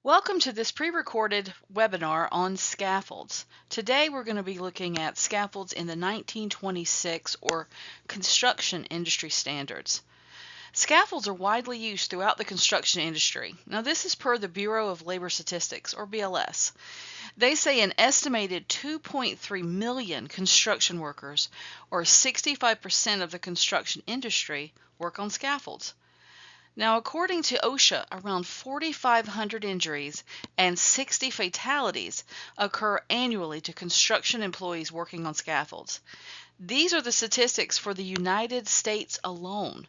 Welcome to this pre-recorded webinar on scaffolds. Today we're going to be looking at scaffolds in the 1926 or construction industry standards. Scaffolds are widely used throughout the construction industry. Now this is per the Bureau of Labor Statistics or BLS. They say an estimated 2.3 million construction workers or 65% of the construction industry work on scaffolds. Now, according to OSHA, around 4,500 injuries and 60 fatalities occur annually to construction employees working on scaffolds. These are the statistics for the United States alone.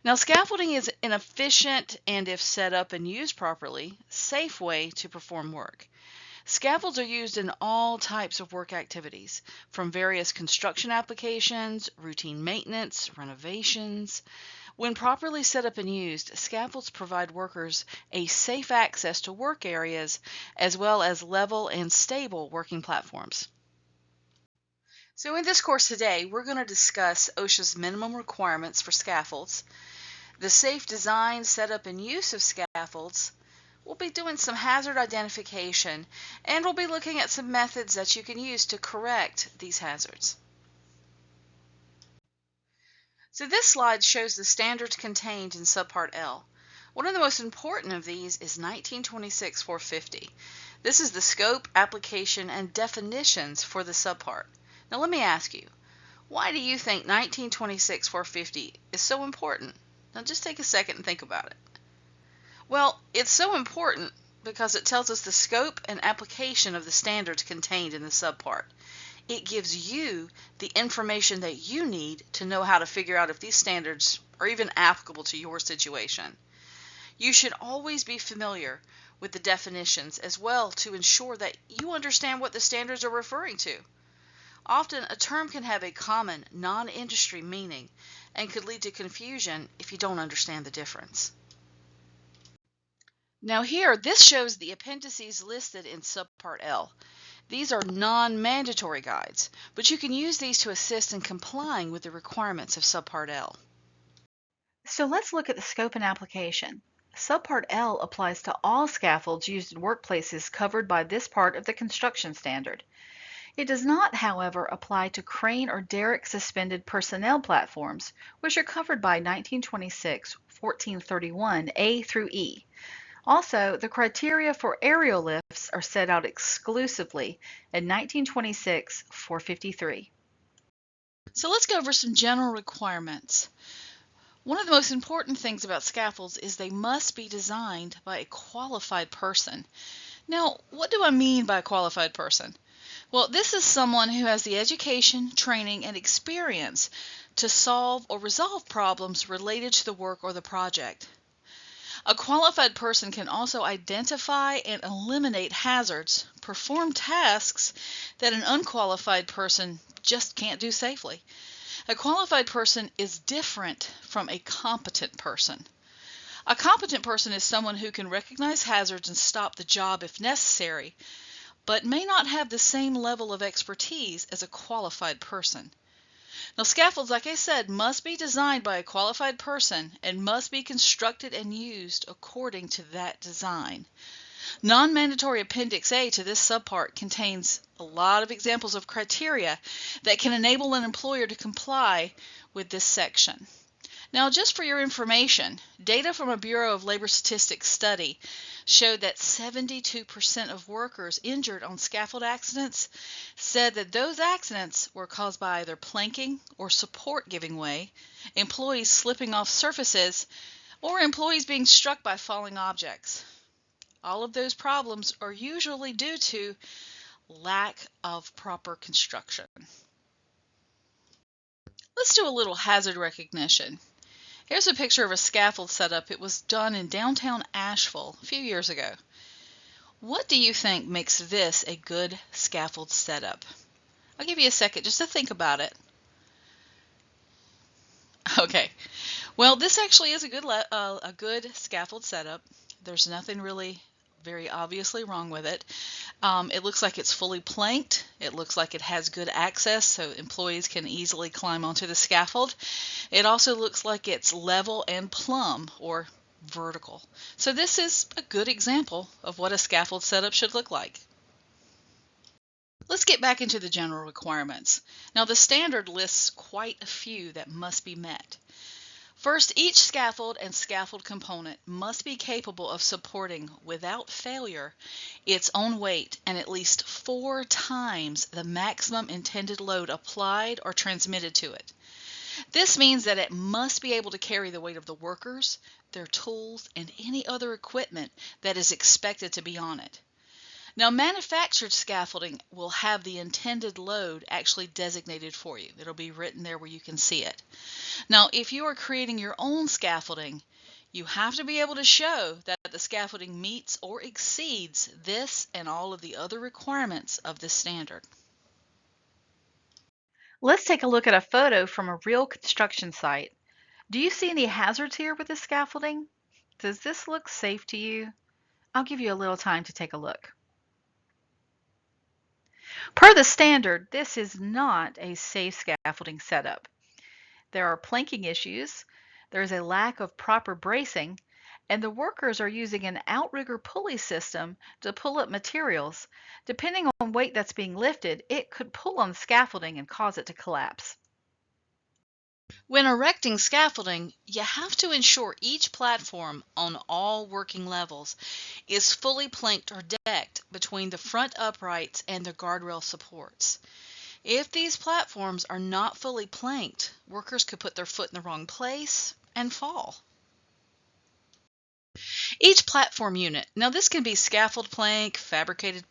Now, scaffolding is an efficient and, if set up and used properly, safe way to perform work. Scaffolds are used in all types of work activities, from various construction applications, routine maintenance, renovations. When properly set up and used, scaffolds provide workers a safe access to work areas as well as level and stable working platforms. So in this course today, we're going to discuss OSHA's minimum requirements for scaffolds, the safe design, setup, and use of scaffolds. We'll be doing some hazard identification, and we'll be looking at some methods that you can use to correct these hazards. So this slide shows the standards contained in Subpart L. One of the most important of these is 1926-450. This is the scope, application, and definitions for the subpart. Now let me ask you, why do you think 1926-450 is so important? Now just take a second and think about it. Well, it's so important because it tells us the scope and application of the standards contained in the subpart. It gives you the information that you need to know how to figure out if these standards are even applicable to your situation. You should always be familiar with the definitions as well to ensure that you understand what the standards are referring to. Often, a term can have a common, non-industry meaning and could lead to confusion if you don't understand the difference. Now here, this shows the appendices listed in Subpart L. These are non-mandatory guides, but you can use these to assist in complying with the requirements of Subpart L. So let's look at the scope and application. Subpart L applies to all scaffolds used in workplaces covered by this part of the construction standard. It does not, however, apply to crane or derrick suspended personnel platforms, which are covered by 1926-1431 A through E. Also, the criteria for aerial lifts are set out exclusively in 1926-453. So let's go over some general requirements. One of the most important things about scaffolds is they must be designed by a qualified person. Now, what do I mean by a qualified person? Well, this is someone who has the education, training, and experience to solve or resolve problems related to the work or the project. A qualified person can also identify and eliminate hazards, perform tasks that an unqualified person just can't do safely. A qualified person is different from a competent person. A competent person is someone who can recognize hazards and stop the job if necessary, but may not have the same level of expertise as a qualified person. Now, scaffolds, like I said, must be designed by a qualified person and must be constructed and used according to that design. Non-mandatory Appendix A to this subpart contains a lot of examples of criteria that can enable an employer to comply with this section. Now, just for your information, data from a Bureau of Labor Statistics study showed that 72% of workers injured on scaffold accidents said that those accidents were caused by either planking or support giving way, employees slipping off surfaces, or employees being struck by falling objects. All of those problems are usually due to lack of proper construction. Let's do a little hazard recognition. Here's a picture of a scaffold setup. It was done in downtown Asheville a few years ago. What do you think makes this a good scaffold setup? I'll give you a second just to think about it. Okay, well, this actually is a good scaffold setup. There's nothing really very obviously wrong with it. It looks like it's fully planked. It looks like it has good access so employees can easily climb onto the scaffold. It also looks like it's level and plumb, or vertical. So this is a good example of what a scaffold setup should look like. Let's get back into the general requirements. Now the standard lists quite a few that must be met. First, each scaffold and scaffold component must be capable of supporting, without failure, its own weight and at least 4 times the maximum intended load applied or transmitted to it. This means that it must be able to carry the weight of the workers, their tools, and any other equipment that is expected to be on it. Now, manufactured scaffolding will have the intended load actually designated for you. It'll be written there where you can see it. Now, if you are creating your own scaffolding, you have to be able to show that the scaffolding meets or exceeds this and all of the other requirements of this standard. Let's take a look at a photo from a real construction site. Do you see any hazards here with this scaffolding? Does this look safe to you? I'll give you a little time to take a look. Per the standard, this is not a safe scaffolding setup. There are planking issues, there's a lack of proper bracing, and the workers are using an outrigger pulley system to pull up materials. Depending on weight that's being lifted, it could pull on the scaffolding and cause it to collapse. When erecting scaffolding, you have to ensure each platform on all working levels is fully planked or decked between the front uprights and the guardrail supports. If these platforms are not fully planked, workers could put their foot in the wrong place and fall. Each platform unit, now this can be scaffold plank, fabricated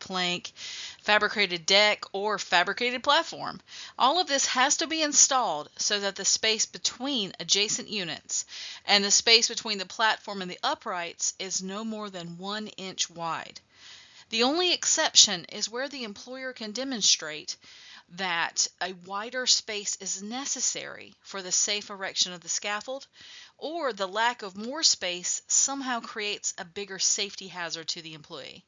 deck, or fabricated platform. All of this has to be installed so that the space between adjacent units and the space between the platform and the uprights is no more than 1 inch wide. The only exception is where the employer can demonstrate that a wider space is necessary for the safe erection of the scaffold, or the lack of more space somehow creates a bigger safety hazard to the employee.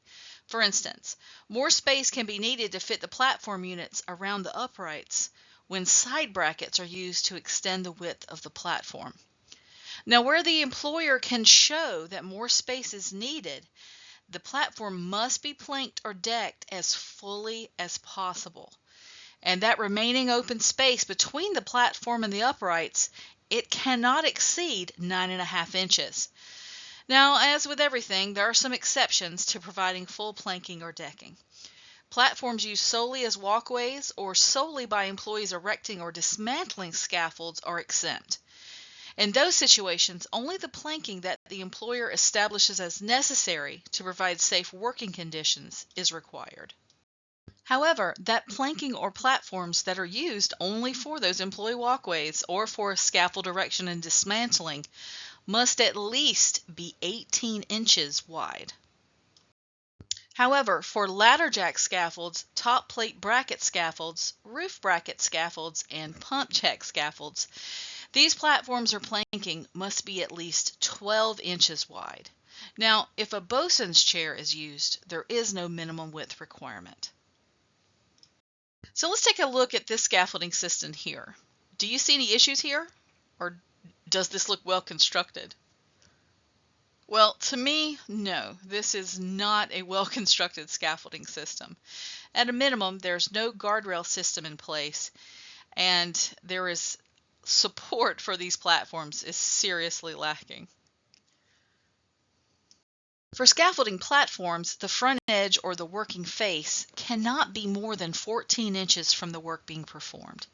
For instance, more space can be needed to fit the platform units around the uprights when side brackets are used to extend the width of the platform. Now, where the employer can show that more space is needed, the platform must be planked or decked as fully as possible. And that remaining open space between the platform and the uprights, it cannot exceed 9.5 inches. Now, as with everything, there are some exceptions to providing full planking or decking. Platforms used solely as walkways or solely by employees erecting or dismantling scaffolds are exempt. In those situations, only the planking that the employer establishes as necessary to provide safe working conditions is required. However, that planking or platforms that are used only for those employee walkways or for scaffold erection and dismantling must at least be 18 inches wide. However, for ladder jack scaffolds, top plate bracket scaffolds, roof bracket scaffolds, and pump jack scaffolds, these platforms or planking must be at least 12 inches wide. Now, if a bosun's chair is used, there is no minimum width requirement. So let's take a look at this scaffolding system here. Do you see any issues here? Or does this look well constructed? Well, to me, no. This is not a well-constructed scaffolding system. At a minimum, there's no guardrail system in place, and there is support for these platforms is seriously lacking. For scaffolding platforms, the front edge or the working face cannot be more than 14 inches from the work being performed.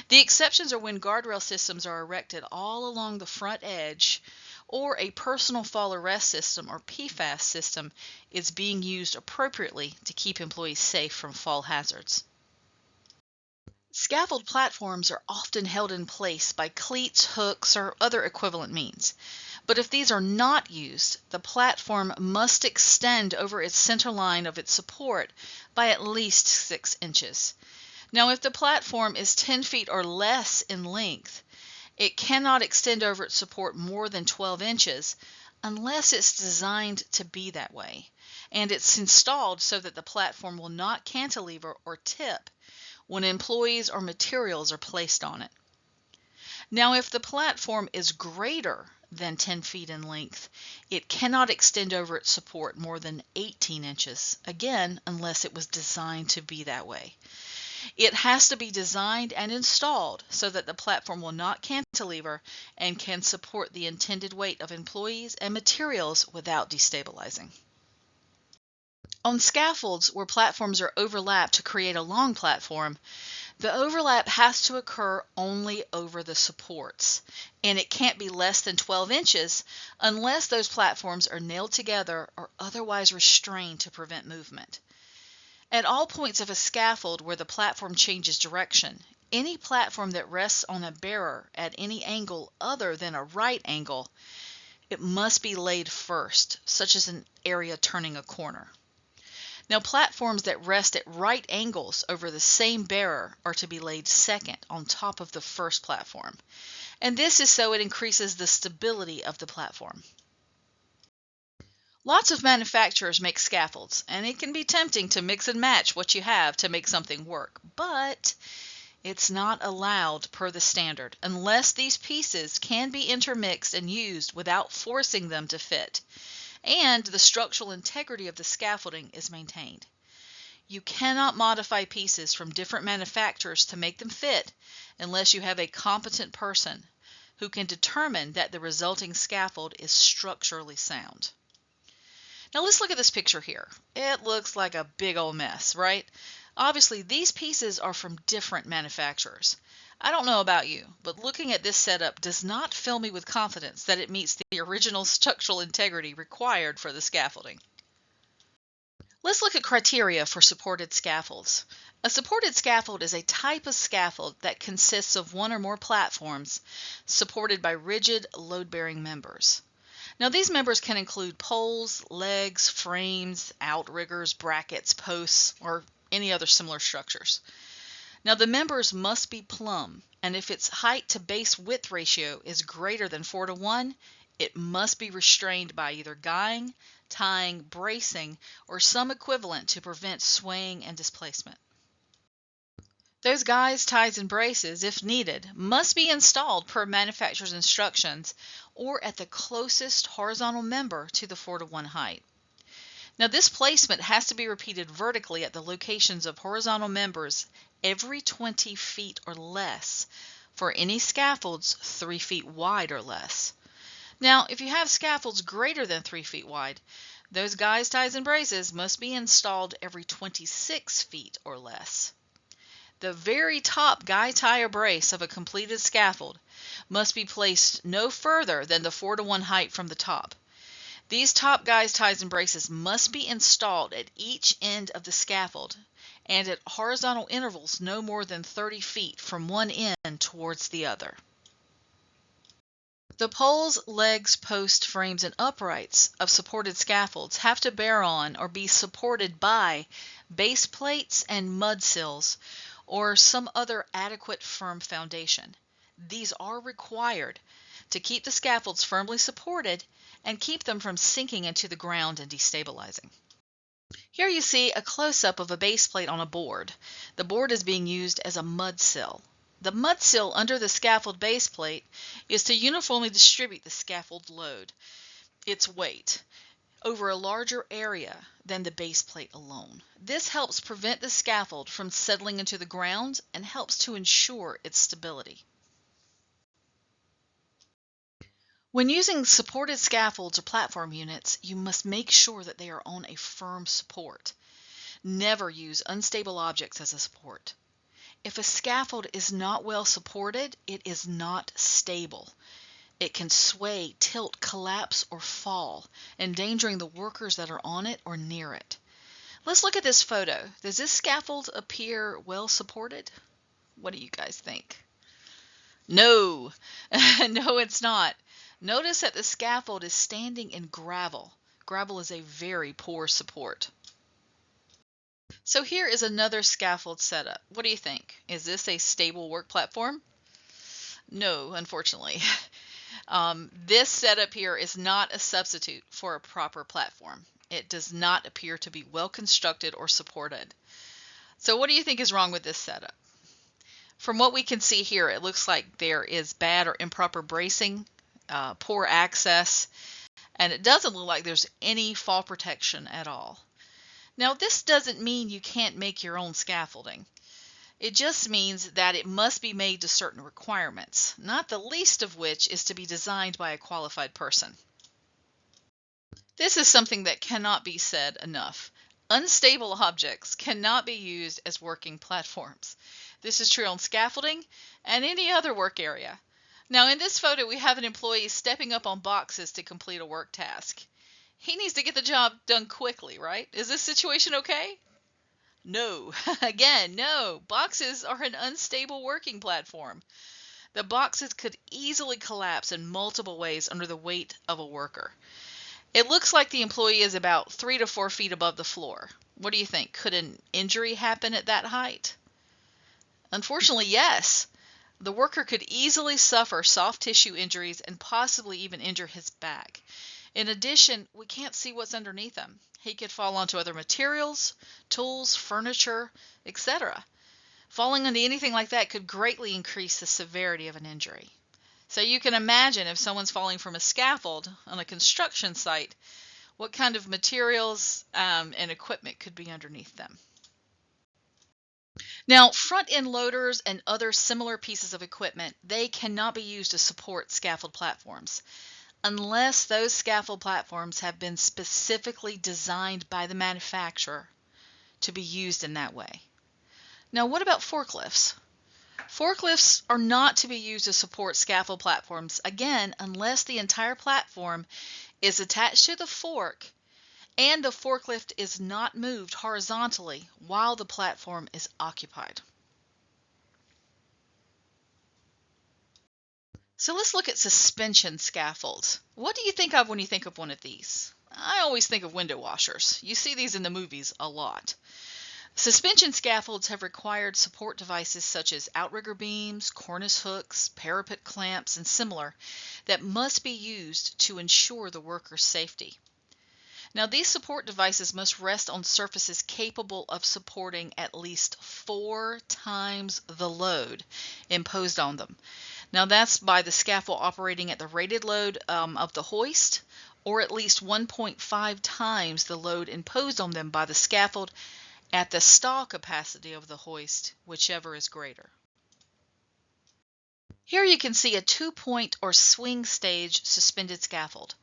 The exceptions are when guardrail systems are erected all along the front edge, or a personal fall arrest system or PFAS system is being used appropriately to keep employees safe from fall hazards. Scaffold platforms are often held in place by cleats, hooks, or other equivalent means. But if these are not used, the platform must extend over its center line of its support by at least 6 inches. Now, if the platform is 10 feet or less in length, it cannot extend over its support more than 12 inches unless it's designed to be that way, and it's installed so that the platform will not cantilever or tip when employees or materials are placed on it. Now, if the platform is greater than 10 feet in length. It cannot extend over its support more than 18 inches, again, unless it was designed to be that way. It has to be designed and installed so that the platform will not cantilever and can support the intended weight of employees and materials without destabilizing. On scaffolds where platforms are overlapped to create a long platform, the overlap has to occur only over the supports, and it can't be less than 12 inches unless those platforms are nailed together or otherwise restrained to prevent movement. At all points of a scaffold where the platform changes direction, any platform that rests on a bearer at any angle other than a right angle, it must be laid first, such as an area turning a corner. Now, platforms that rest at right angles over the same bearer are to be laid second on top of the first platform, and this is so it increases the stability of the platform. Lots of manufacturers make scaffolds, and it can be tempting to mix and match what you have to make something work, but it's not allowed per the standard unless these pieces can be intermixed and used without forcing them to fit, and the structural integrity of the scaffolding is maintained. You cannot modify pieces from different manufacturers to make them fit unless you have a competent person who can determine that the resulting scaffold is structurally sound. Now let's look at this picture here. It looks like a big old mess, right? Obviously, these pieces are from different manufacturers. I don't know about you, but looking at this setup does not fill me with confidence that it meets the original structural integrity required for the scaffolding. Let's look at criteria for supported scaffolds. A supported scaffold is a type of scaffold that consists of one or more platforms supported by rigid load-bearing members. Now, these members can include poles, legs, frames, outriggers, brackets, posts, or any other similar structures. Now, the members must be plumb, and if its height to base width ratio is greater than 4:1, it must be restrained by either guying, tying, bracing, or some equivalent to prevent swaying and displacement. Those guys, ties, and braces, if needed, must be installed per manufacturer's instructions or at the closest horizontal member to the 4:1 height. Now, this placement has to be repeated vertically at the locations of horizontal members every 20 feet or less for any scaffolds 3 feet wide or less. Now, if you have scaffolds greater than 3 feet wide, those guys, ties, and braces must be installed every 26 feet or less. The very top guy, tie, or brace of a completed scaffold must be placed no further than the 4:1 height from the top. These top guys, ties, and braces must be installed at each end of the scaffold and at horizontal intervals no more than 30 feet from one end towards the other. The poles, legs, posts, frames, and uprights of supported scaffolds have to bear on or be supported by base plates and mud sills or some other adequate firm foundation. These are required to keep the scaffolds firmly supported and keep them from sinking into the ground and destabilizing. Here you see a close-up of a base plate on a board. The board is being used as a mud sill. The mud sill under the scaffold base plate is to uniformly distribute the scaffold load, its weight, over a larger area than the base plate alone. This helps prevent the scaffold from settling into the ground and helps to ensure its stability. When using supported scaffolds or platform units, you must make sure that they are on a firm support. Never use unstable objects as a support. If a scaffold is not well supported, it is not stable. It can sway, tilt, collapse, or fall, endangering the workers that are on it or near it. Let's look at this photo. Does this scaffold appear well supported? What do you guys think? No, no, it's not. Notice that the scaffold is standing in gravel. Gravel is a very poor support. So here is another scaffold setup. What do you think? Is this a stable work platform? No, unfortunately. This setup here is not a substitute for a proper platform. It does not appear to be well constructed or supported. So what do you think is wrong with this setup? From what we can see here, it looks like there is bad or improper bracing poor access, and it doesn't look like there's any fall protection at all. Now, this doesn't mean you can't make your own scaffolding. It just means that it must be made to certain requirements, not the least of which is to be designed by a qualified person. This is something that cannot be said enough. Unstable objects cannot be used as working platforms. This is true on scaffolding and any other work area. Now, in this photo, we have an employee stepping up on boxes to complete a work task. He needs to get the job done quickly, right? Is this situation okay? No. Again, no. Boxes are an unstable working platform. The boxes could easily collapse in multiple ways under the weight of a worker. It looks like the employee is about 3 to 4 feet above the floor. What do you think? Could an injury happen at that height? Unfortunately, yes. The worker could easily suffer soft tissue injuries and possibly even injure his back. In addition, we can't see what's underneath him. He could fall onto other materials, tools, furniture, etc. Falling onto anything like that could greatly increase the severity of an injury. So you can imagine if someone's falling from a scaffold on a construction site, what kind of materials and equipment could be underneath them. Now, front-end loaders and other similar pieces of equipment, they cannot be used to support scaffold platforms unless those scaffold platforms have been specifically designed by the manufacturer to be used in that way. Now, what about forklifts? Forklifts are not to be used to support scaffold platforms, again, unless the entire platform is attached to the fork and the forklift is not moved horizontally while the platform is occupied. So let's look at suspension scaffolds. What do you think of when you think of one of these? I always think of window washers. You see these in the movies a lot. Suspension scaffolds have required support devices such as outrigger beams, cornice hooks, parapet clamps, and similar that must be used to ensure the worker's safety. Now, these support devices must rest on surfaces capable of supporting at least 4 times the load imposed on them. Now, that's by the scaffold operating at the rated load of the hoist, or at least 1.5 times the load imposed on them by the scaffold at the stall capacity of the hoist, whichever is greater. Here you can see a 2-point or swing stage suspended scaffold.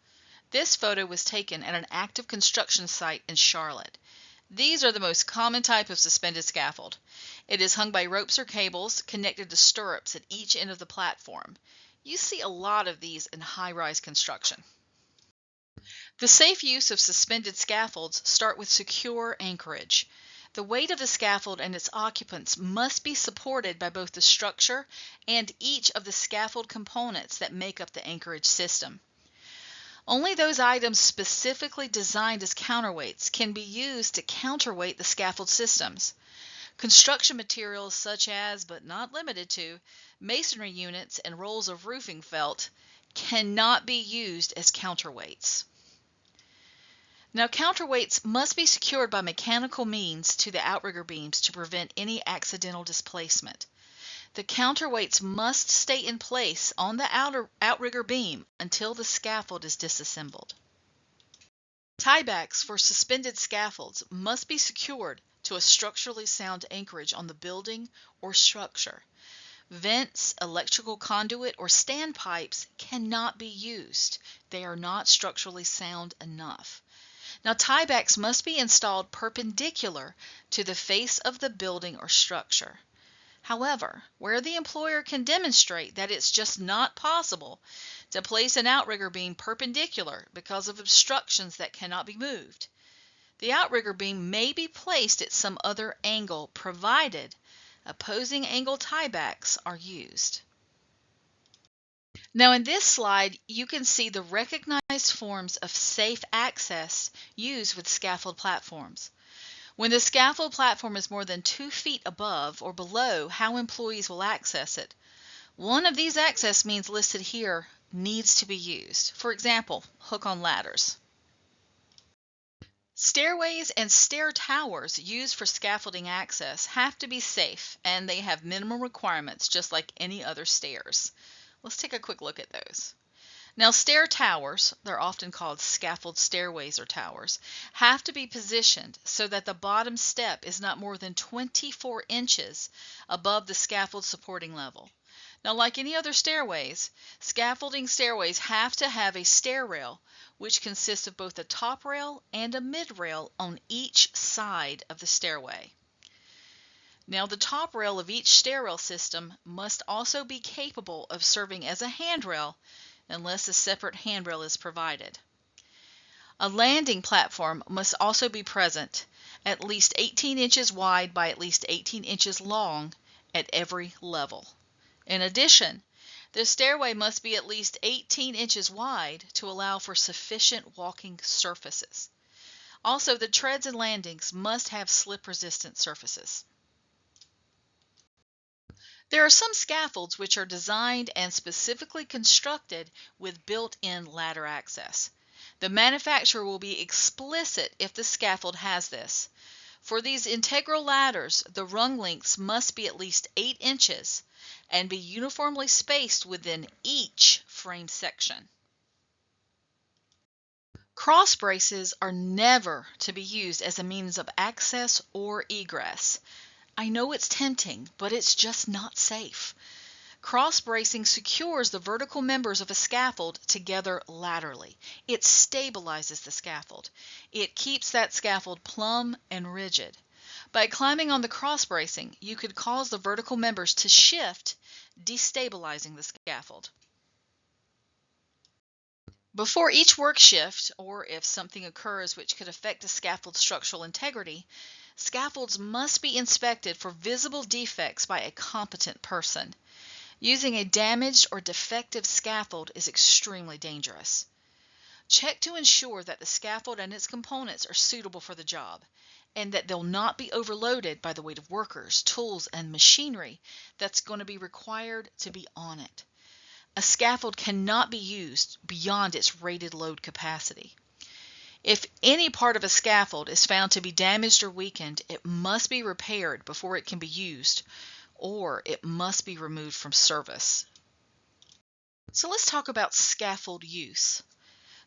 This photo was taken at an active construction site in Charlotte. These are the most common type of suspended scaffold. It is hung by ropes or cables connected to stirrups at each end of the platform. You see a lot of these in high-rise construction. The safe use of suspended scaffolds start with secure anchorage. The weight of the scaffold and its occupants must be supported by both the structure and each of the scaffold components that make up the anchorage system. Only those items specifically designed as counterweights can be used to counterweight the scaffold systems. Construction materials such as, but not limited to, masonry units and rolls of roofing felt cannot be used as counterweights. Now, counterweights must be secured by mechanical means to the outrigger beams to prevent any accidental displacement. The counterweights must stay in place on the outrigger beam until the scaffold is disassembled. Tiebacks for suspended scaffolds must be secured to a structurally sound anchorage on the building or structure. Vents, electrical conduit, or standpipes cannot be used. They are not structurally sound enough. Now, tiebacks must be installed perpendicular to the face of the building or structure. However, where the employer can demonstrate that it's just not possible to place an outrigger beam perpendicular because of obstructions that cannot be moved, the outrigger beam may be placed at some other angle provided opposing angle tiebacks are used. Now, in this slide, you can see the recognized forms of safe access used with scaffold platforms. When the scaffold platform is more than 2 feet above or below how employees will access it, one of these access means listed here needs to be used. For example, hook-on ladders. Stairways and stair towers used for scaffolding access have to be safe, and they have minimum requirements just like any other stairs. Let's take a quick look at those. Now, stair towers, they're often called scaffold stairways or towers, have to be positioned so that the bottom step is not more than 24 inches above the scaffold supporting level. Now, like any other stairways, scaffolding stairways have to have a stair rail, which consists of both a top rail and a mid rail on each side of the stairway. Now, the top rail of each stair rail system must also be capable of serving as a handrail unless a separate handrail is provided. A landing platform must also be present, at least 18 inches wide by at least 18 inches long at every level. In addition, the stairway must be at least 18 inches wide to allow for sufficient walking surfaces. Also, the treads and landings must have slip-resistant surfaces. There are some scaffolds which are designed and specifically constructed with built-in ladder access. The manufacturer will be explicit if the scaffold has this. For these integral ladders, the rung lengths must be at least 8 inches and be uniformly spaced within each frame section. Cross braces are never to be used as a means of access or egress. I know it's tempting, but it's just not safe. Cross bracing secures the vertical members of a scaffold together laterally. It stabilizes the scaffold. It keeps that scaffold plumb and rigid. By climbing on the cross bracing, you could cause the vertical members to shift, destabilizing the scaffold. Before each work shift, or if something occurs which could affect a scaffold's structural integrity, scaffolds must be inspected for visible defects by a competent person. Using a damaged or defective scaffold is extremely dangerous. Check to ensure that the scaffold and its components are suitable for the job, and that they'll not be overloaded by the weight of workers, tools, and machinery that's going to be required to be on it. A scaffold cannot be used beyond its rated load capacity. If any part of a scaffold is found to be damaged or weakened, it must be repaired before it can be used, or it must be removed from service. So let's talk about scaffold use.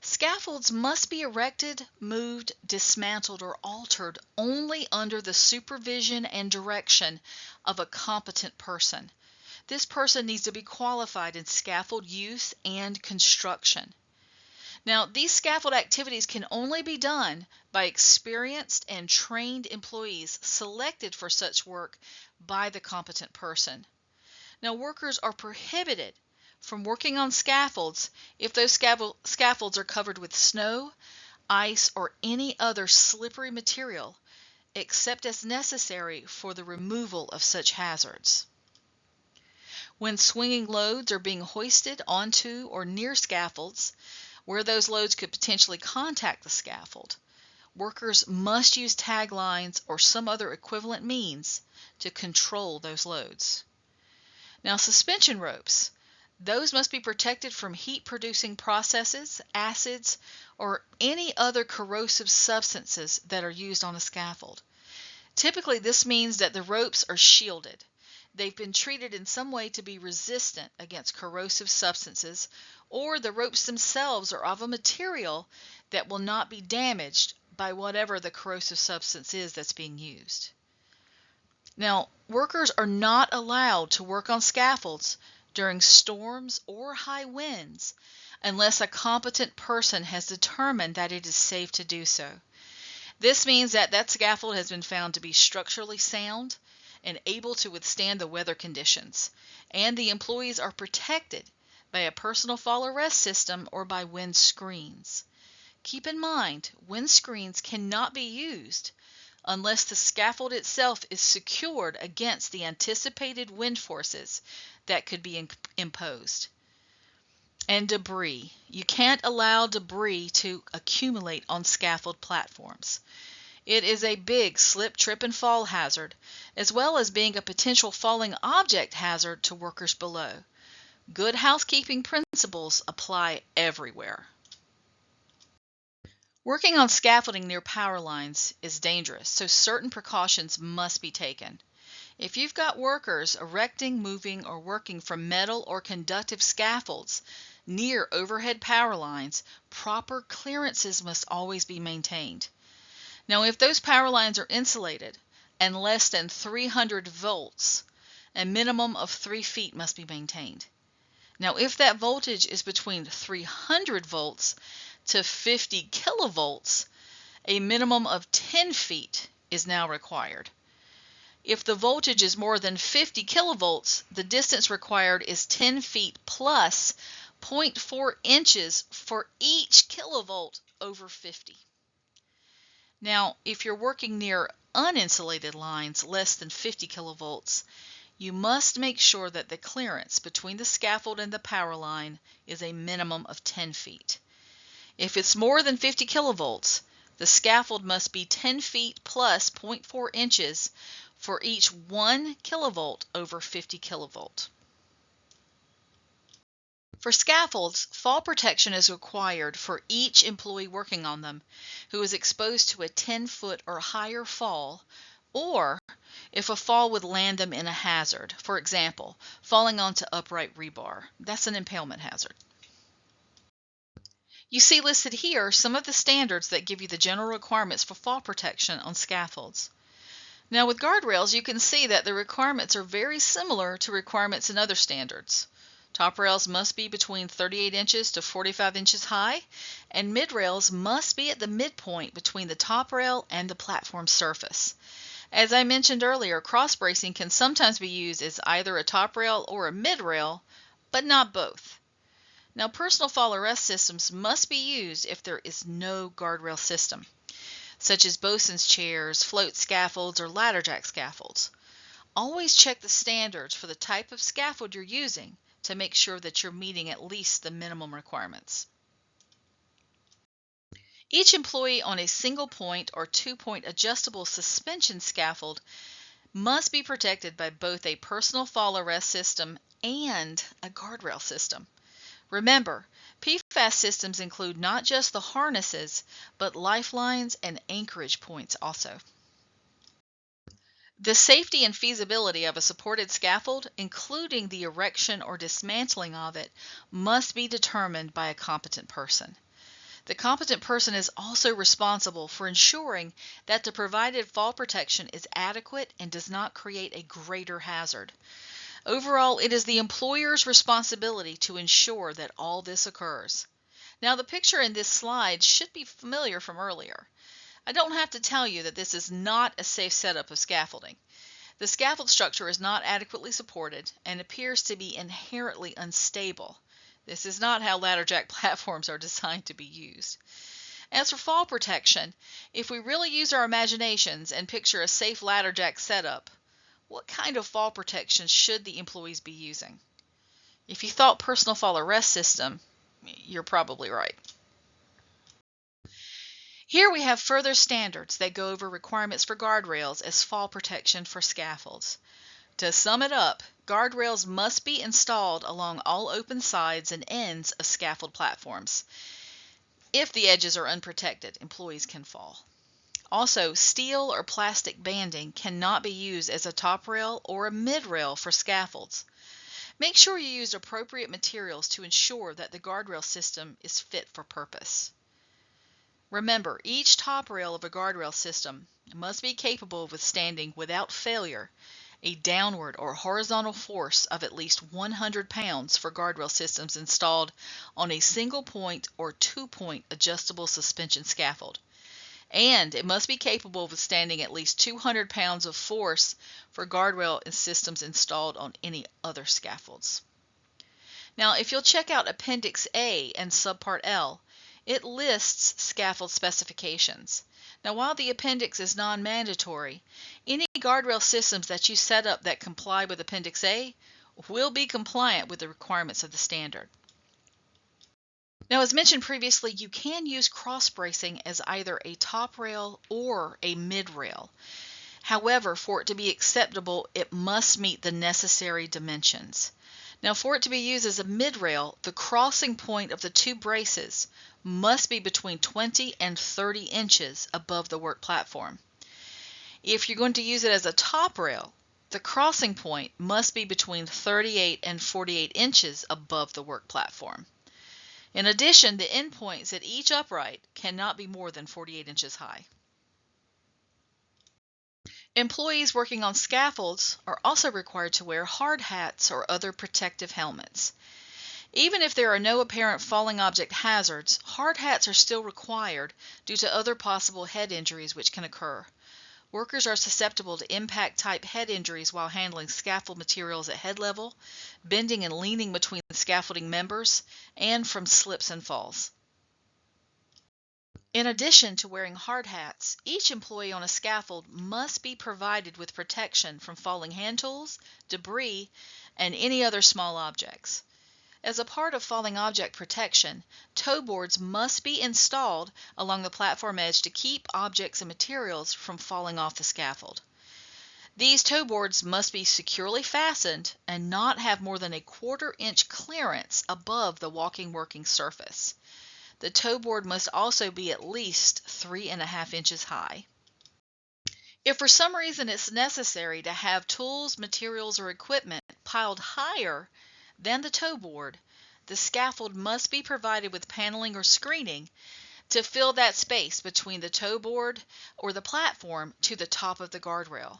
Scaffolds must be erected, moved, dismantled, or altered only under the supervision and direction of a competent person. This person needs to be qualified in scaffold use and construction. Now, these scaffold activities can only be done by experienced and trained employees selected for such work by the competent person. Now, workers are prohibited from working on scaffolds if those scaffolds are covered with snow, ice, or any other slippery material, except as necessary for the removal of such hazards. When swinging loads are being hoisted onto or near scaffolds, where those loads could potentially contact the scaffold, workers must use tag lines or some other equivalent means to control those loads. Now, suspension ropes, those must be protected from heat-producing processes, acids, or any other corrosive substances that are used on a scaffold. Typically, this means that the ropes are shielded. They've been treated in some way to be resistant against corrosive substances, or the ropes themselves are of a material that will not be damaged by whatever the corrosive substance is that's being used. Now, workers are not allowed to work on scaffolds during storms or high winds unless a competent person has determined that it is safe to do so. This means that that scaffold has been found to be structurally sound and able to withstand the weather conditions, and the employees are protected by a personal fall arrest system or by wind screens. Keep in mind, wind screens cannot be used unless the scaffold itself is secured against the anticipated wind forces that could be imposed. And debris. You can't allow debris to accumulate on scaffold platforms. It is a big slip, trip, and fall hazard, as well as being a potential falling object hazard to workers below. Good housekeeping principles apply everywhere. Working on scaffolding near power lines is dangerous, so certain precautions must be taken. If you've got workers erecting, moving, or working from metal or conductive scaffolds Near overhead power lines, proper clearances must always be maintained. Now, if those power lines are insulated and less than 300 volts, a minimum of 3 feet must be maintained. Now, if that voltage is between 300 volts to 50 kilovolts, a minimum of 10 feet is now required. If the voltage is more than 50 kilovolts, the distance required is 10 feet plus 0.4 inches for each kilovolt over 50. Now, if you're working near uninsulated lines less than 50 kilovolts, you must make sure that the clearance between the scaffold and the power line is a minimum of 10 feet. If it's more than 50 kilovolts, the scaffold must be 10 feet plus 0.4 inches for each 1 kilovolt over 50 kilovolt. For scaffolds, fall protection is required for each employee working on them who is exposed to a 10-foot or higher fall, or if a fall would land them in a hazard, for example, falling onto upright rebar. That's an impalement hazard. You see listed here some of the standards that give you the general requirements for fall protection on scaffolds. Now with guardrails, you can see that the requirements are very similar to requirements in other standards. Top rails must be between 38 inches to 45 inches high, and mid rails must be at the midpoint between the top rail and the platform surface. As I mentioned earlier, cross bracing can sometimes be used as either a top rail or a mid rail, but not both. Now, personal fall arrest systems must be used if there is no guardrail system, such as bosun's chairs, float scaffolds, or ladder jack scaffolds. Always check the standards for the type of scaffold you're using to make sure that you're meeting at least the minimum requirements. Each employee on a single point or 2-point adjustable suspension scaffold must be protected by both a personal fall arrest system and a guardrail system. Remember, PFAS systems include not just the harnesses, but lifelines and anchorage points also. The safety and feasibility of a supported scaffold, including the erection or dismantling of it, must be determined by a competent person. The competent person is also responsible for ensuring that the provided fall protection is adequate and does not create a greater hazard. Overall, it is the employer's responsibility to ensure that all this occurs. Now, the picture in this slide should be familiar from earlier. I don't have to tell you that this is not a safe setup of scaffolding. The scaffold structure is not adequately supported and appears to be inherently unstable. This is not how ladder jack platforms are designed to be used. As for fall protection, if we really use our imaginations and picture a safe ladder jack setup, what kind of fall protection should the employees be using? If you thought personal fall arrest system, you're probably right. Here we have further standards that go over requirements for guardrails as fall protection for scaffolds. To sum it up, guardrails must be installed along all open sides and ends of scaffold platforms. If the edges are unprotected, employees can fall. Also, steel or plastic banding cannot be used as a top rail or a mid rail for scaffolds. Make sure you use appropriate materials to ensure that the guardrail system is fit for purpose. Remember, each top rail of a guardrail system must be capable of withstanding without failure a downward or horizontal force of at least 100 pounds for guardrail systems installed on a single point or 2-point adjustable suspension scaffold. And it must be capable of withstanding at least 200 pounds of force for guardrail systems installed on any other scaffolds. Now, if you'll check out Appendix A and Subpart L, it lists scaffold specifications. Now, while the appendix is non-mandatory, any guardrail systems that you set up that comply with Appendix A will be compliant with the requirements of the standard. Now, as mentioned previously, you can use cross bracing as either a top rail or a mid rail. However, for it to be acceptable, it must meet the necessary dimensions. Now, for it to be used as a mid rail, the crossing point of the two braces must be between 20 and 30 inches above the work platform. If you're going to use it as a top rail, the crossing point must be between 38 and 48 inches above the work platform. In addition, the endpoints at each upright cannot be more than 48 inches high. Employees working on scaffolds are also required to wear hard hats or other protective helmets. Even if there are no apparent falling object hazards, hard hats are still required due to other possible head injuries which can occur. Workers are susceptible to impact-type head injuries while handling scaffold materials at head level, bending and leaning between scaffolding members, and from slips and falls. In addition to wearing hard hats, each employee on a scaffold must be provided with protection from falling hand tools, debris, and any other small objects. As a part of falling object protection, toe boards must be installed along the platform edge to keep objects and materials from falling off the scaffold. These toe boards must be securely fastened and not have more than a 1/4 inch clearance above the walking working surface. The toe board must also be at least 3.5 inches high. If for some reason it's necessary to have tools, materials, or equipment piled higher than the toe board, the scaffold must be provided with paneling or screening to fill that space between the toe board or the platform to the top of the guardrail.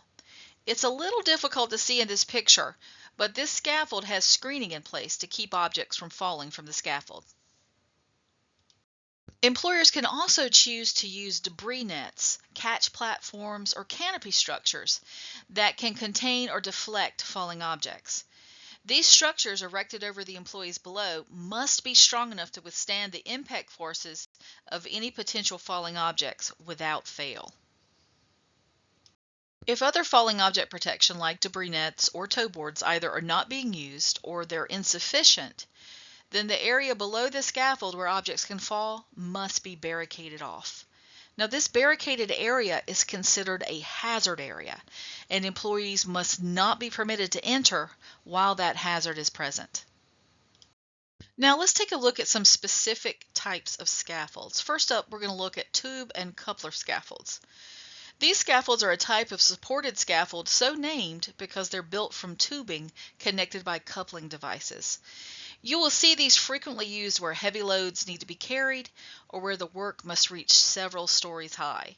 It's a little difficult to see in this picture, but this scaffold has screening in place to keep objects from falling from the scaffold. Employers can also choose to use debris nets, catch platforms, or canopy structures that can contain or deflect falling objects. These structures erected over the employees below must be strong enough to withstand the impact forces of any potential falling objects without fail. If other falling object protection like debris nets or toe boards either are not being used or they're insufficient, then the area below the scaffold where objects can fall must be barricaded off. Now, this barricaded area is considered a hazard area, and employees must not be permitted to enter while that hazard is present. Now, let's take a look at some specific types of scaffolds. First up, we're going to look at tube and coupler scaffolds. These scaffolds are a type of supported scaffold so named because they're built from tubing connected by coupling devices. You will see these frequently used where heavy loads need to be carried or where the work must reach several stories high.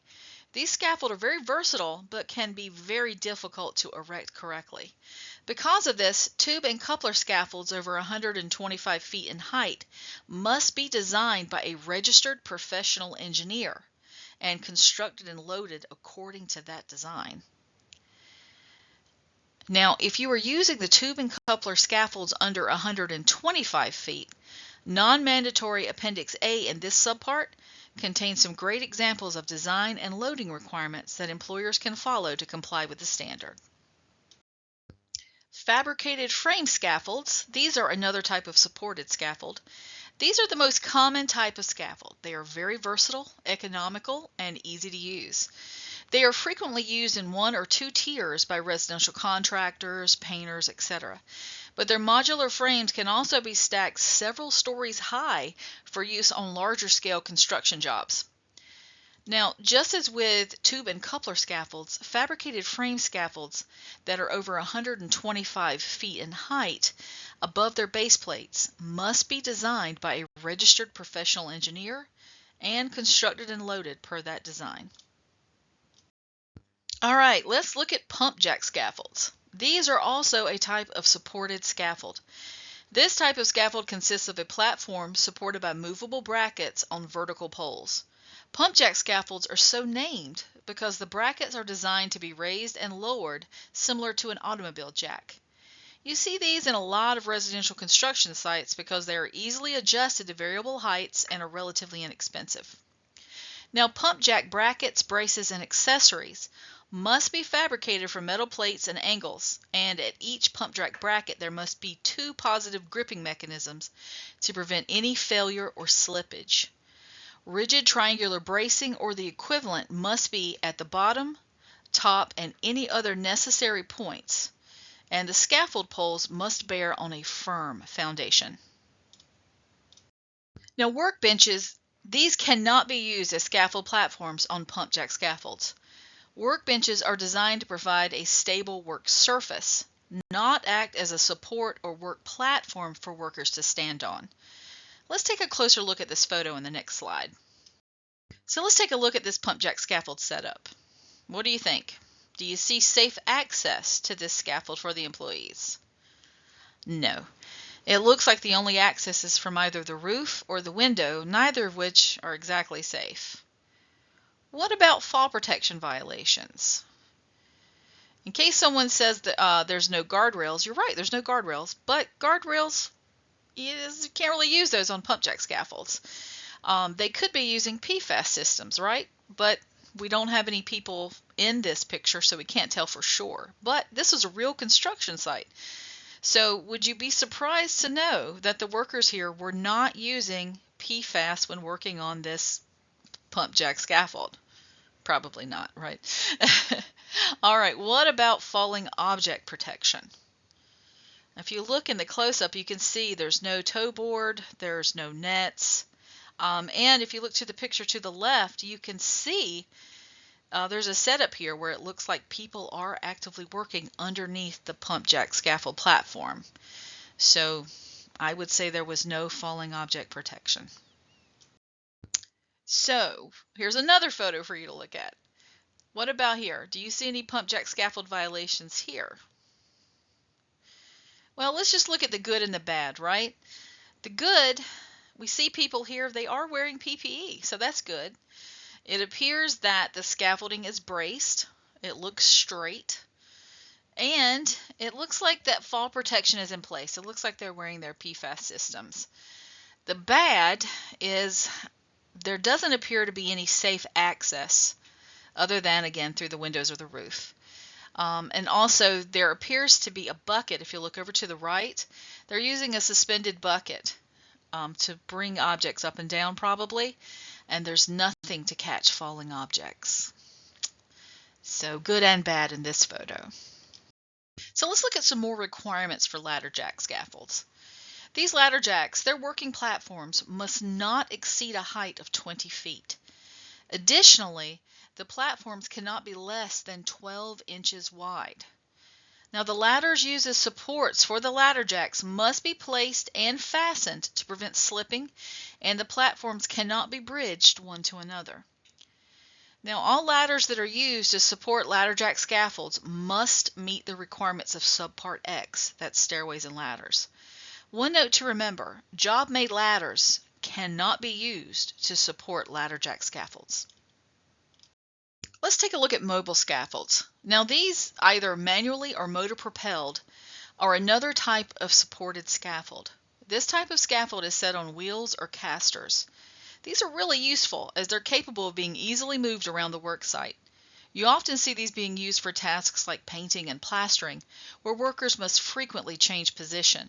These scaffolds are very versatile but can be very difficult to erect correctly. Because of this, tube and coupler scaffolds over 125 feet in height must be designed by a registered professional engineer and constructed and loaded according to that design. Now, if you are using the tube and coupler scaffolds under 125 feet, non-mandatory Appendix A in this subpart contains some great examples of design and loading requirements that employers can follow to comply with the standard. Fabricated frame scaffolds, these are another type of supported scaffold. These are the most common type of scaffold. They are very versatile, economical, and easy to use. They are frequently used in 1 or 2 tiers by residential contractors, painters, etc. But their modular frames can also be stacked several stories high for use on larger scale construction jobs. Now, just as with tube and coupler scaffolds, fabricated frame scaffolds that are over 125 feet in height above their base plates must be designed by a registered professional engineer and constructed and loaded per that design. All right, let's look at pump jack scaffolds. These are also a type of supported scaffold. This type of scaffold consists of a platform supported by movable brackets on vertical poles. Pump jack scaffolds are so named because the brackets are designed to be raised and lowered similar to an automobile jack. You see these in a lot of residential construction sites because they are easily adjusted to variable heights and are relatively inexpensive. Now, pump jack brackets, braces, and accessories must be fabricated from metal plates and angles, and at each pump jack bracket there must be 2 positive gripping mechanisms to prevent any failure or slippage. Rigid triangular bracing or the equivalent must be at the bottom, top, and any other necessary points, and the scaffold poles must bear on a firm foundation. Now, workbenches, these cannot be used as scaffold platforms on pump jack scaffolds. Workbenches are designed to provide a stable work surface, not act as a support or work platform for workers to stand on. Let's take a closer look at this photo in the next slide. So let's take a look at this pump jack scaffold setup. What do you think? Do you see safe access to this scaffold for the employees? No. It looks like the only access is from either the roof or the window, neither of which are exactly safe. What about fall protection violations? In case someone says that there's no guardrails, you're right, there's no guardrails, but guardrails, you can't really use those on pump jack scaffolds. They could be using PFAS systems, right? But we don't have any people in this picture, so we can't tell for sure. But this is a real construction site. So would you be surprised to know that the workers here were not using PFAS when working on this pump jack scaffold? Probably not, right? All right, what about falling object protection? If you look in the close-up, you can see there's no toe board, there's no nets. And if you look to the picture to the left, you can see there's a setup here where it looks like people are actively working underneath the pump jack scaffold platform. So I would say there was no falling object protection. So here's another photo for you to look at. What about here? Do you see any pump jack scaffold violations here? Well, let's just look at the good and the bad, right? The good, we see people here, they are wearing PPE, so that's good. It appears that the scaffolding is braced, it looks straight, and it looks like that fall protection is in place. It looks like they're wearing their PFAS systems. The bad is there doesn't appear to be any safe access other than, again, through the windows or the roof. And also there appears to be a bucket. If you look over to the right, they're using a suspended bucket to bring objects up and down probably, and there's nothing to catch falling objects. So good and bad in this photo. So let's look at some more requirements for ladder jack scaffolds. These ladder jacks, their working platforms must not exceed a height of 20 feet. Additionally, the platforms cannot be less than 12 inches wide. Now the ladders used as supports for the ladder jacks must be placed and fastened to prevent slipping, and the platforms cannot be bridged one to another. Now all ladders that are used to support ladder jack scaffolds must meet the requirements of Subpart X, that's stairways and ladders. One note to remember, job-made ladders cannot be used to support ladder jack scaffolds. Let's take a look at mobile scaffolds. Now these, either manually or motor propelled, are another type of supported scaffold. This type of scaffold is set on wheels or casters. These are really useful as they're capable of being easily moved around the work site. You often see these being used for tasks like painting and plastering, where workers must frequently change position.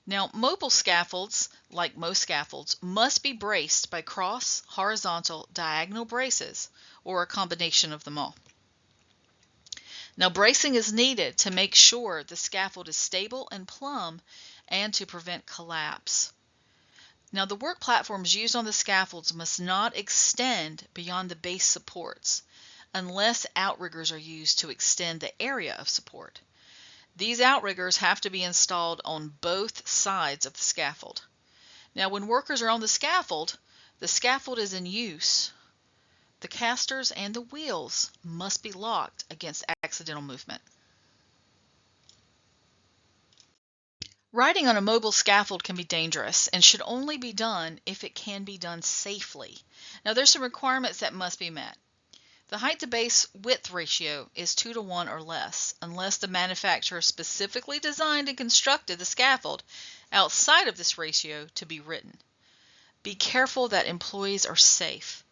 Now, mobile scaffolds, like most scaffolds, must be braced by cross, horizontal, diagonal braces, or a combination of them all. Now, bracing is needed to make sure the scaffold is stable and plumb and to prevent collapse. Now, the work platforms used on the scaffolds must not extend beyond the base supports unless outriggers are used to extend the area of support. These outriggers have to be installed on both sides of the scaffold. Now, when workers are on the scaffold is in use. The casters and the wheels must be locked against accidental movement. Riding on a mobile scaffold can be dangerous and should only be done if it can be done safely. Now, there's some requirements that must be met. The height to base width ratio is 2 to 1 or less, unless the manufacturer specifically designed and constructed the scaffold outside of this ratio to be ridden. Be careful that employees are safe.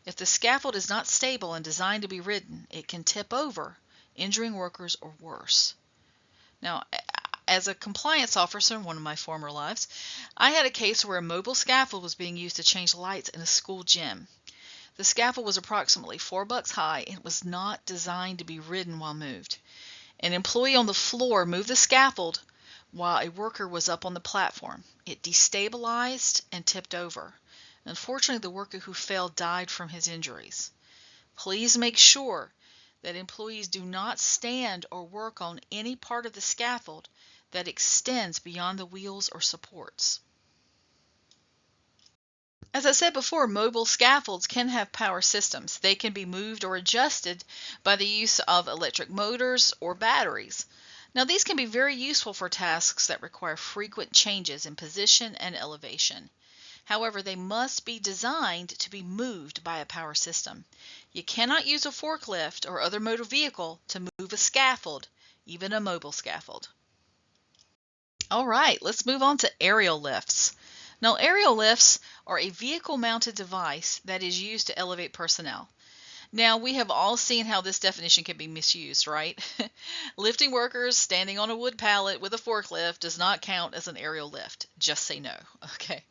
If the scaffold is not stable and designed to be ridden, it can tip over, injuring workers or worse. Now, as a compliance officer in one of my former lives, I had a case where a mobile scaffold was being used to change lights in a school gym. The scaffold was approximately $4 high and was not designed to be ridden while moved. An employee on the floor moved the scaffold while a worker was up on the platform. It destabilized and tipped over. Unfortunately, the worker who fell died from his injuries. Please make sure that employees do not stand or work on any part of the scaffold that extends beyond the wheels or supports. As I said before, mobile scaffolds can have power systems. They can be moved or adjusted by the use of electric motors or batteries. Now, these can be very useful for tasks that require frequent changes in position and elevation. However, they must be designed to be moved by a power system. You cannot use a forklift or other motor vehicle to move a scaffold, even a mobile scaffold. All right, let's move on to aerial lifts. Now, aerial lifts are a vehicle-mounted device that is used to elevate personnel. Now, we have all seen how this definition can be misused, right? Lifting workers standing on a wood pallet with a forklift does not count as an aerial lift. Just say no, okay?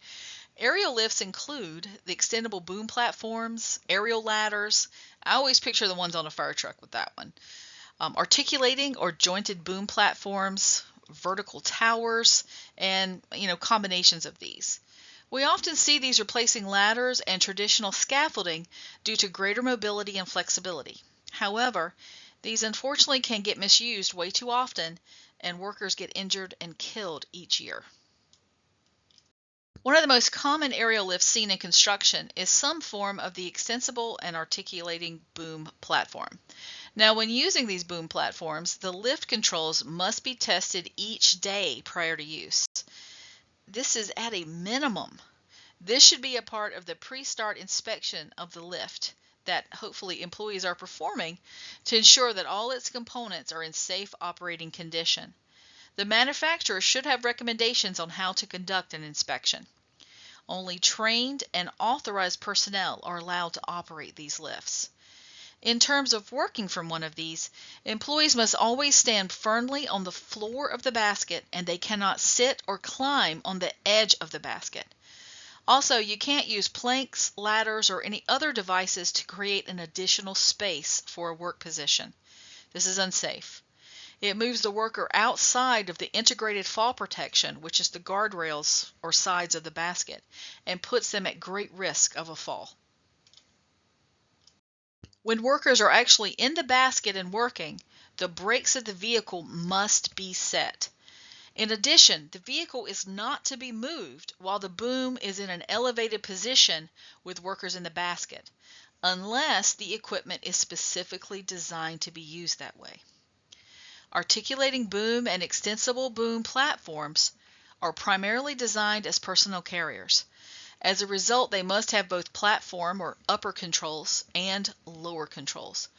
Aerial lifts include the extendable boom platforms, aerial ladders. I always picture the ones on a fire truck with that one. Articulating or jointed boom platforms, vertical towers, and combinations of these. We often see these replacing ladders and traditional scaffolding due to greater mobility and flexibility. However, these unfortunately can get misused way too often, and workers get injured and killed each year. One of the most common aerial lifts seen in construction is some form of the extensible and articulating boom platform. Now, when using these boom platforms, the lift controls must be tested each day prior to use. This is at a minimum. This should be a part of the pre-start inspection of the lift that hopefully employees are performing to ensure that all its components are in safe operating condition. The manufacturer should have recommendations on how to conduct an inspection. Only trained and authorized personnel are allowed to operate these lifts. In terms of working from one of these, employees must always stand firmly on the floor of the basket, and they cannot sit or climb on the edge of the basket. Also, you can't use planks, ladders, or any other devices to create an additional space for a work position. This is unsafe. It moves the worker outside of the integrated fall protection, which is the guardrails or sides of the basket, and puts them at great risk of a fall. When workers are actually in the basket and working, the brakes of the vehicle must be set. In addition, the vehicle is not to be moved while the boom is in an elevated position with workers in the basket, unless the equipment is specifically designed to be used that way. Articulating boom and extensible boom platforms are primarily designed as personnel carriers. As a result, they must have both platform or upper controls and lower controls.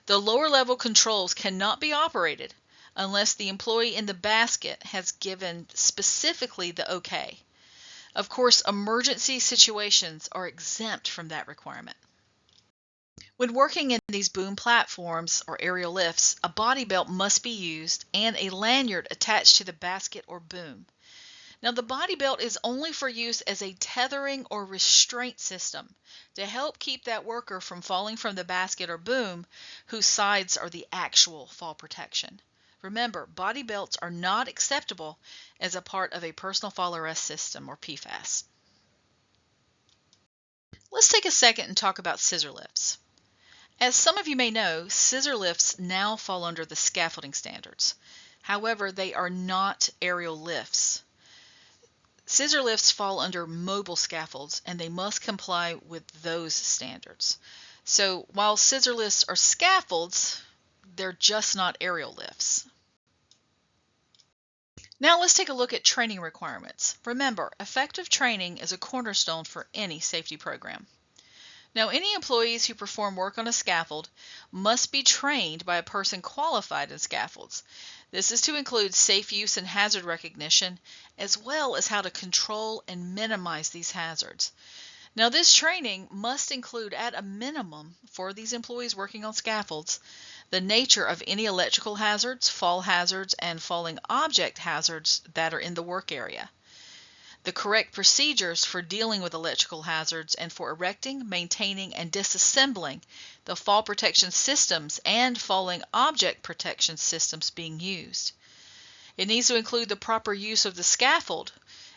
The lower level controls cannot be operated unless the employee in the basket has given specifically the okay. Of course, emergency situations are exempt from that requirement. When working in these boom platforms or aerial lifts, a body belt must be used and a lanyard attached to the basket or boom. Now, the body belt is only for use as a tethering or restraint system to help keep that worker from falling from the basket or boom, whose sides are the actual fall protection. Remember, body belts are not acceptable as a part of a personal fall arrest system or PFAS. Let's take a second and talk about scissor lifts. As some of you may know, scissor lifts now fall under the scaffolding standards. However, they are not aerial lifts. Scissor lifts fall under mobile scaffolds, and they must comply with those standards. So while scissor lifts are scaffolds, they're just not aerial lifts. Now let's take a look at training requirements. Remember, effective training is a cornerstone for any safety program. Now, any employees who perform work on a scaffold must be trained by a person qualified in scaffolds. This is to include safe use and hazard recognition, as well as how to control and minimize these hazards. Now, this training must include, at a minimum, for these employees working on scaffolds, the nature of any electrical hazards, fall hazards, and falling object hazards that are in the work area, the correct procedures for dealing with electrical hazards, and for erecting, maintaining, and disassembling the fall protection systems and falling object protection systems being used. It needs to include the proper use of the scaffold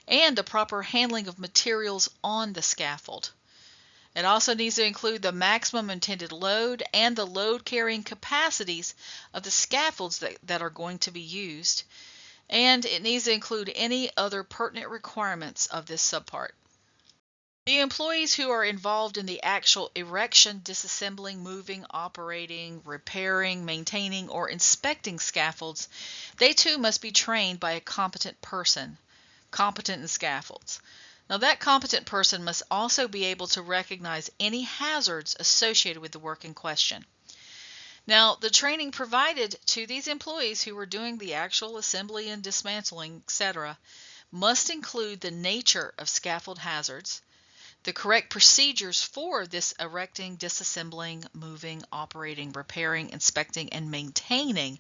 and the proper handling of materials on the scaffold. It also needs to include the maximum intended load and the load carrying capacities of the scaffolds that are going to be used. And it needs to include any other pertinent requirements of this subpart. The employees who are involved in the actual erection, disassembling, moving, operating, repairing, maintaining, or inspecting scaffolds, they too must be trained by a competent person, competent in scaffolds. Now, that competent person must also be able to recognize any hazards associated with the work in question. Now, the training provided to these employees who were doing the actual assembly and dismantling, etc., must include the nature of scaffold hazards, the correct procedures for this erecting, disassembling, moving, operating, repairing, inspecting, and maintaining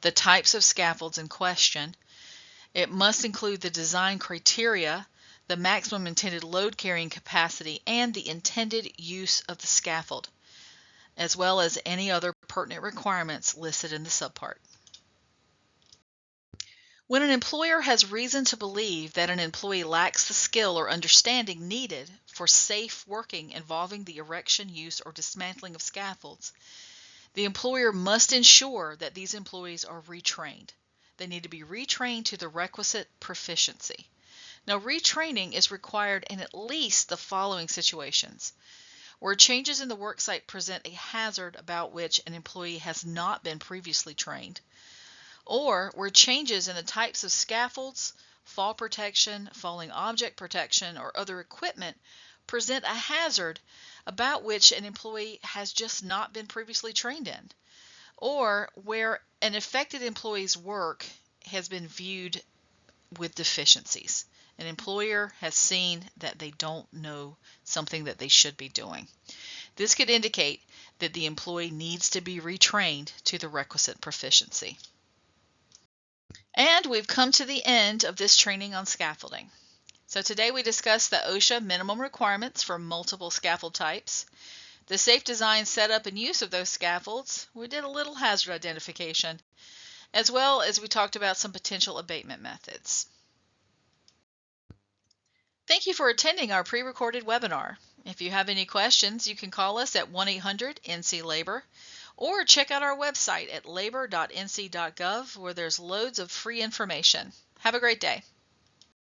the types of scaffolds in question. It must include the design criteria, the maximum intended load carrying capacity, and the intended use of the scaffold, as well as any other pertinent requirements listed in the subpart. When an employer has reason to believe that an employee lacks the skill or understanding needed for safe working involving the erection, use, or dismantling of scaffolds, the employer must ensure that these employees are retrained. They need to be retrained to the requisite proficiency. Now, retraining is required in at least the following situations: where changes in the worksite present a hazard about which an employee has not been previously trained, or where changes in the types of scaffolds, fall protection, falling object protection, or other equipment present a hazard about which an employee has just not been previously trained in, or where an affected employee's work has been viewed with deficiencies. An employer has seen that they don't know something that they should be doing. This could indicate that the employee needs to be retrained to the requisite proficiency. And we've come to the end of this training on scaffolding. So today we discussed the OSHA minimum requirements for multiple scaffold types, the safe design, setup, and use of those scaffolds. We did a little hazard identification, as well as we talked about some potential abatement methods. Thank you for attending our pre-recorded webinar. If you have any questions, you can call us at 1-800-NC-LABOR or check out our website at labor.nc.gov, where there's loads of free information. Have a great day.